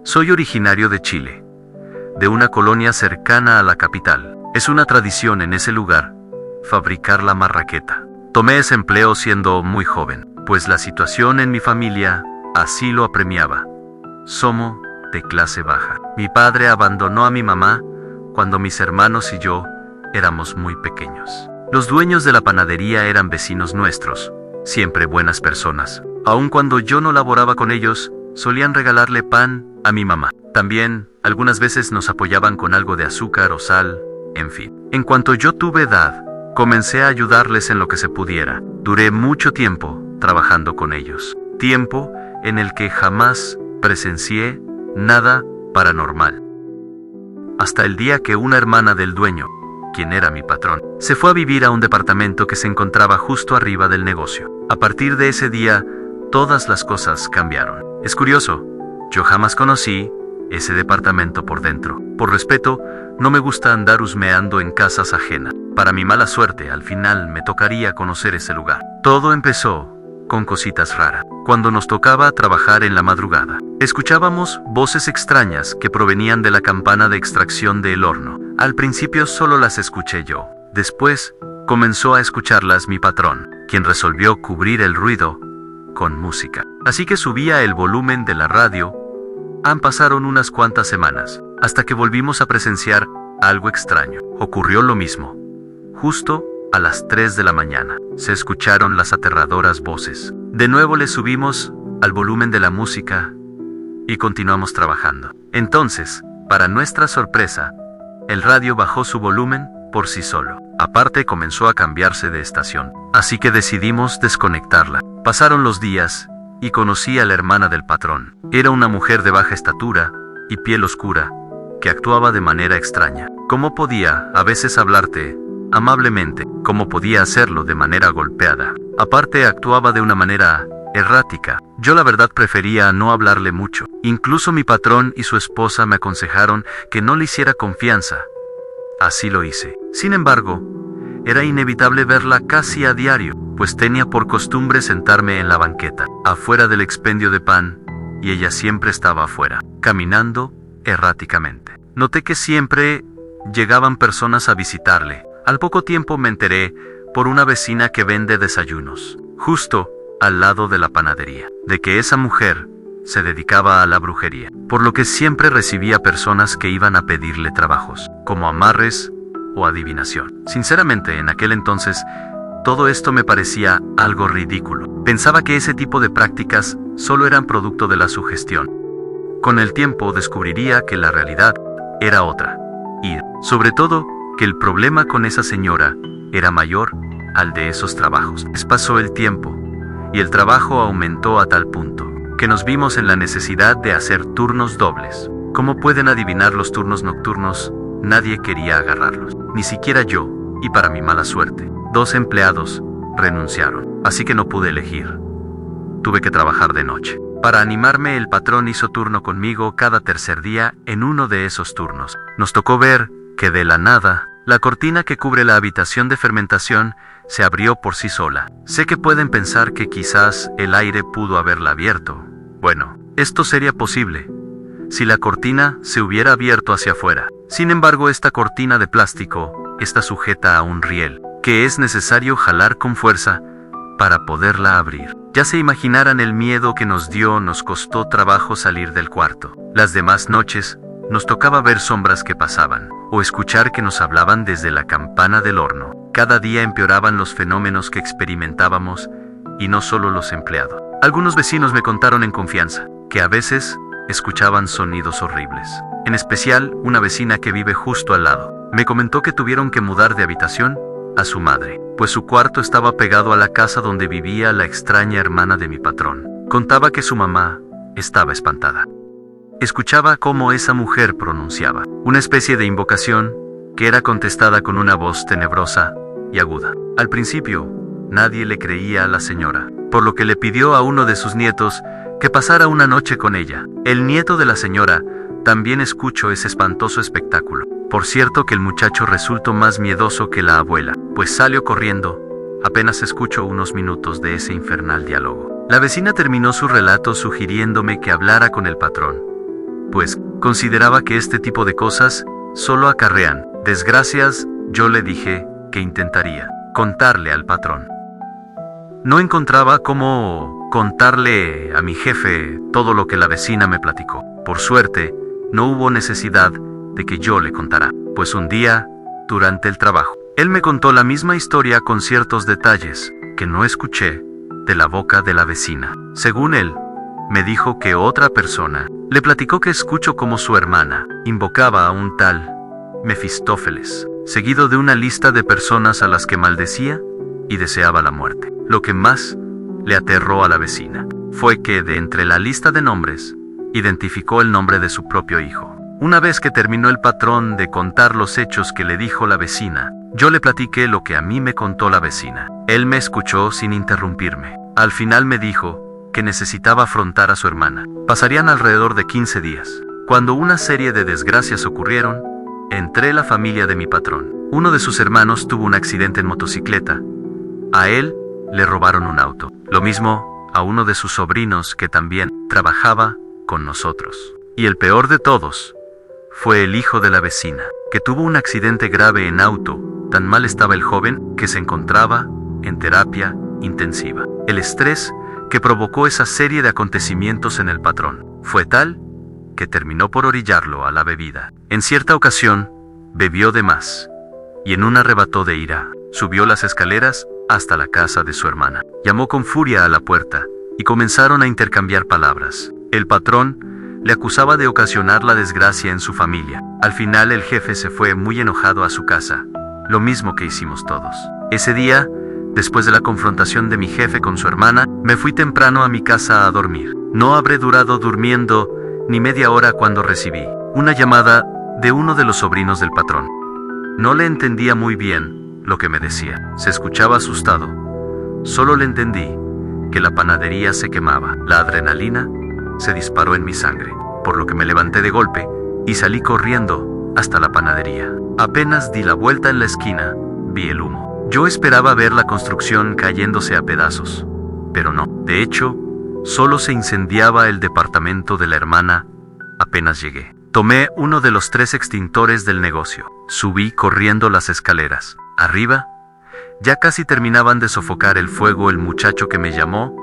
Soy originario de Chile, de una colonia cercana a la capital. Es una tradición en ese lugar fabricar la marraqueta. Tomé ese empleo siendo muy joven, pues la situación en mi familia así lo apremiaba. Somos de clase baja. Mi padre abandonó a mi mamá cuando mis hermanos y yo éramos muy pequeños. Los dueños de la panadería eran vecinos nuestros, siempre buenas personas. Aun cuando yo no laboraba con ellos, solían regalarle pan a mi mamá. También, algunas veces nos apoyaban con algo de azúcar o sal, en fin. En cuanto yo tuve edad, comencé a ayudarles en lo que se pudiera. Duré mucho tiempo trabajando con ellos. Tiempo en el que jamás presencié nada paranormal. Hasta el día que una hermana del dueño, quien era mi patrón, se fue a vivir a un departamento que se encontraba justo arriba del negocio. A partir de ese día, todas las cosas cambiaron. Es curioso, yo jamás conocí ese departamento por dentro. Por respeto, no me gusta andar husmeando en casas ajenas. Para mi mala suerte, al final me tocaría conocer ese lugar. Todo empezó con cositas raras. Cuando nos tocaba trabajar en la madrugada, escuchábamos voces extrañas que provenían de la campana de extracción del horno. Al principio solo las escuché yo. Después, comenzó a escucharlas mi patrón, quien resolvió cubrir el ruido con música. Así que subía el volumen de la radio. Pasaron unas cuantas semanas, hasta que volvimos a presenciar algo extraño. Ocurrió lo mismo. Justo a las 3 de la mañana, se escucharon las aterradoras voces. De nuevo le subimos al volumen de la música y continuamos trabajando. Entonces, para nuestra sorpresa, el radio bajó su volumen por sí solo. Aparte, comenzó a cambiarse de estación, así que decidimos desconectarla. Pasaron los días y conocí a la hermana del patrón. Era una mujer de baja estatura y piel oscura, que actuaba de manera extraña. ¿Cómo podía a veces hablarte amablemente? ¿Cómo podía hacerlo de manera golpeada? Aparte, actuaba de una manera errática. Yo la verdad prefería no hablarle mucho. Incluso mi patrón y su esposa me aconsejaron que no le hiciera confianza. Así lo hice. Sin embargo, era inevitable verla casi a diario, pues tenía por costumbre sentarme en la banqueta, afuera del expendio de pan, y ella siempre estaba afuera, caminando erráticamente. Noté que siempre llegaban personas a visitarle. Al poco tiempo me enteré por una vecina que vende desayunos, justo al lado de la panadería, de que esa mujer se dedicaba a la brujería, por lo que siempre recibía personas que iban a pedirle trabajos, como amarres o adivinación. Sinceramente, en aquel entonces, todo esto me parecía algo ridículo. Pensaba que ese tipo de prácticas solo eran producto de la sugestión. Con el tiempo descubriría que la realidad era otra, y, sobre todo, que el problema con esa señora era mayor al de esos trabajos. Pasó el tiempo, y el trabajo aumentó a tal punto que nos vimos en la necesidad de hacer turnos dobles. Como pueden adivinar, los turnos nocturnos, nadie quería agarrarlos, ni siquiera yo, y para mi mala suerte, 2 empleados renunciaron, así que no pude elegir. Tuve que trabajar de noche. Para animarme, el patrón hizo turno conmigo cada tercer día. En uno de esos turnos, nos tocó ver que de la nada, la cortina que cubre la habitación de fermentación se abrió por sí sola. Sé que pueden pensar que quizás el aire pudo haberla abierto. Bueno, esto sería posible si la cortina se hubiera abierto hacia afuera. Sin embargo, esta cortina de plástico está sujeta a un riel, que es necesario jalar con fuerza para poderla abrir. Ya se imaginarán el miedo que nos dio. Nos costó trabajo salir del cuarto. Las demás noches, nos tocaba ver sombras que pasaban, o escuchar que nos hablaban desde la campana del horno. Cada día empeoraban los fenómenos que experimentábamos, y no solo los empleados. Algunos vecinos me contaron en confianza que a veces escuchaban sonidos horribles. En especial, una vecina que vive justo al lado me comentó que tuvieron que mudar de habitación a su madre, pues su cuarto estaba pegado a la casa donde vivía la extraña hermana de mi patrón. Contaba que su mamá estaba espantada. Escuchaba cómo esa mujer pronunciaba una especie de invocación que era contestada con una voz tenebrosa y aguda. Al principio, nadie le creía a la señora, por lo que le pidió a uno de sus nietos que pasara una noche con ella. El nieto de la señora también escuchó ese espantoso espectáculo. Por cierto que el muchacho resultó más miedoso que la abuela, pues salió corriendo. Apenas escuchó unos minutos de ese infernal diálogo. La vecina terminó su relato sugiriéndome que hablara con el patrón, pues consideraba que este tipo de cosas solo acarrean desgracias. Yo le dije que intentaría contarle al patrón. No encontraba cómo contarle a mi jefe todo lo que la vecina me platicó. Por suerte, no hubo necesidad de que yo le contara, pues un día, durante el trabajo, él me contó la misma historia con ciertos detalles que no escuché de la boca de la vecina. Según él, me dijo que otra persona le platicó que escuchó como su hermana invocaba a un tal Mefistófeles, seguido de una lista de personas a las que maldecía y deseaba la muerte. Lo que más le aterró a la vecina fue que de entre la lista de nombres, identificó el nombre de su propio hijo. Una vez que terminó el patrón de contar los hechos que le dijo la vecina, yo le platiqué lo que a mí me contó la vecina. Él me escuchó sin interrumpirme. Al final me dijo que necesitaba afrontar a su hermana. Pasarían alrededor de 15 días. Cuando una serie de desgracias ocurrieron, entré la familia de mi patrón. Uno de sus hermanos tuvo un accidente en motocicleta. A él le robaron un auto. Lo mismo a uno de sus sobrinos que también trabajaba con nosotros. Y el peor de todos fue el hijo de la vecina, que tuvo un accidente grave en auto. Tan mal estaba el joven que se encontraba en terapia intensiva. El estrés que provocó esa serie de acontecimientos en el patrón fue tal que terminó por orillarlo a la bebida. En cierta ocasión, bebió de más, y en un arrebato de ira, subió las escaleras hasta la casa de su hermana. Llamó con furia a la puerta, y comenzaron a intercambiar palabras. El patrón le acusaba de ocasionar la desgracia en su familia. Al final el jefe se fue muy enojado a su casa, lo mismo que hicimos todos. Ese día, después de la confrontación de mi jefe con su hermana, me fui temprano a mi casa a dormir. No habré durado durmiendo ni media hora cuando recibí una llamada de uno de los sobrinos del patrón. No le entendía muy bien lo que me decía. Se escuchaba asustado. Solo le entendí que la panadería se quemaba. La adrenalina se disparó en mi sangre, por lo que me levanté de golpe y salí corriendo hasta la panadería. Apenas di la vuelta en la esquina, vi el humo. Yo esperaba ver la construcción cayéndose a pedazos, pero no. De hecho, solo se incendiaba el departamento de la hermana. Apenas llegué, tomé uno de los 3 extintores del negocio. Subí corriendo las escaleras. Arriba, ya casi terminaban de sofocar el fuego el muchacho que me llamó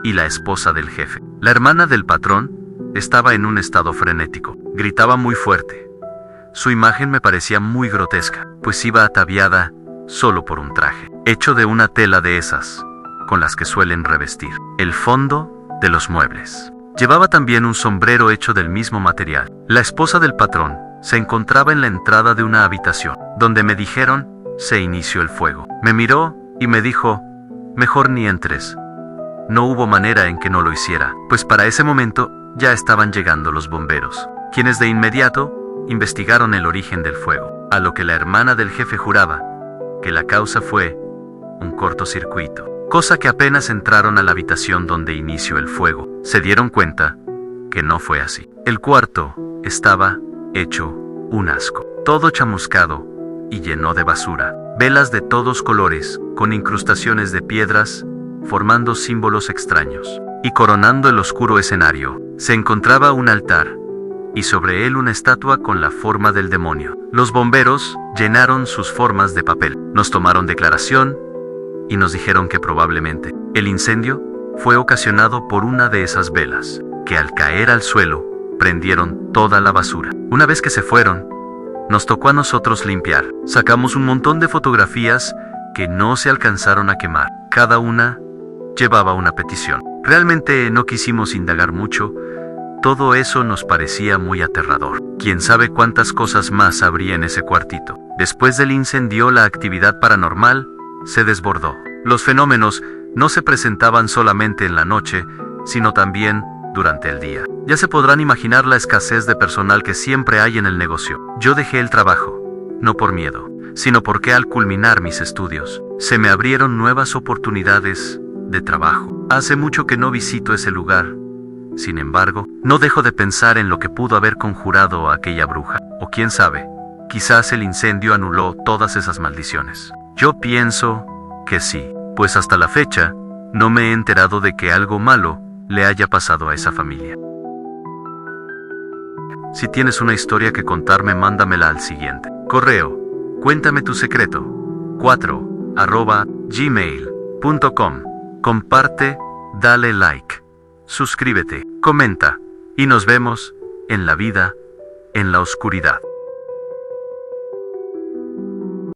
y la esposa del jefe. La hermana del patrón estaba en un estado frenético. Gritaba muy fuerte. Su imagen me parecía muy grotesca, pues iba ataviada solo por un traje, hecho de una tela de esas con las que suelen revestir el fondo de los muebles. Llevaba también un sombrero hecho del mismo material. La esposa del patrón se encontraba en la entrada de una habitación, donde me dijeron se inició el fuego. Me miró y me dijo, mejor ni entres. No hubo manera en que no lo hiciera, pues para ese momento ya estaban llegando los bomberos, quienes de inmediato investigaron el origen del fuego, a lo que la hermana del jefe juraba que la causa fue un cortocircuito, cosa que apenas entraron a la habitación donde inició el fuego, se dieron cuenta que no fue así. El cuarto estaba hecho un asco, todo chamuscado y lleno de basura, velas de todos colores, con incrustaciones de piedras, formando símbolos extraños. Y coronando el oscuro escenario, se encontraba un altar, y sobre él una estatua con la forma del demonio. Los bomberos llenaron sus formas de papel, nos tomaron declaración, y nos dijeron que probablemente el incendio fue ocasionado por una de esas velas, que al caer al suelo, prendieron toda la basura. Una vez que se fueron, nos tocó a nosotros limpiar. Sacamos un montón de fotografías que no se alcanzaron a quemar. Cada una llevaba una petición. Realmente no quisimos indagar mucho. Todo eso nos parecía muy aterrador. Quién sabe cuántas cosas más habría en ese cuartito. Después del incendio, la actividad paranormal se desbordó. Los fenómenos no se presentaban solamente en la noche, sino también durante el día. Ya se podrán imaginar la escasez de personal que siempre hay en el negocio. Yo dejé el trabajo, no por miedo, sino porque al culminar mis estudios, se me abrieron nuevas oportunidades de trabajo. Hace mucho que no visito ese lugar. Sin embargo, no dejo de pensar en lo que pudo haber conjurado a aquella bruja. O quién sabe, quizás el incendio anuló todas esas maldiciones. Yo pienso que sí, pues hasta la fecha, no me he enterado de que algo malo le haya pasado a esa familia. Si tienes una historia que contarme, mándamela al siguiente correo: cuéntame tu secreto 4@gmail.com. Comparte, dale like, suscríbete, comenta, y nos vemos en la vida, en la oscuridad.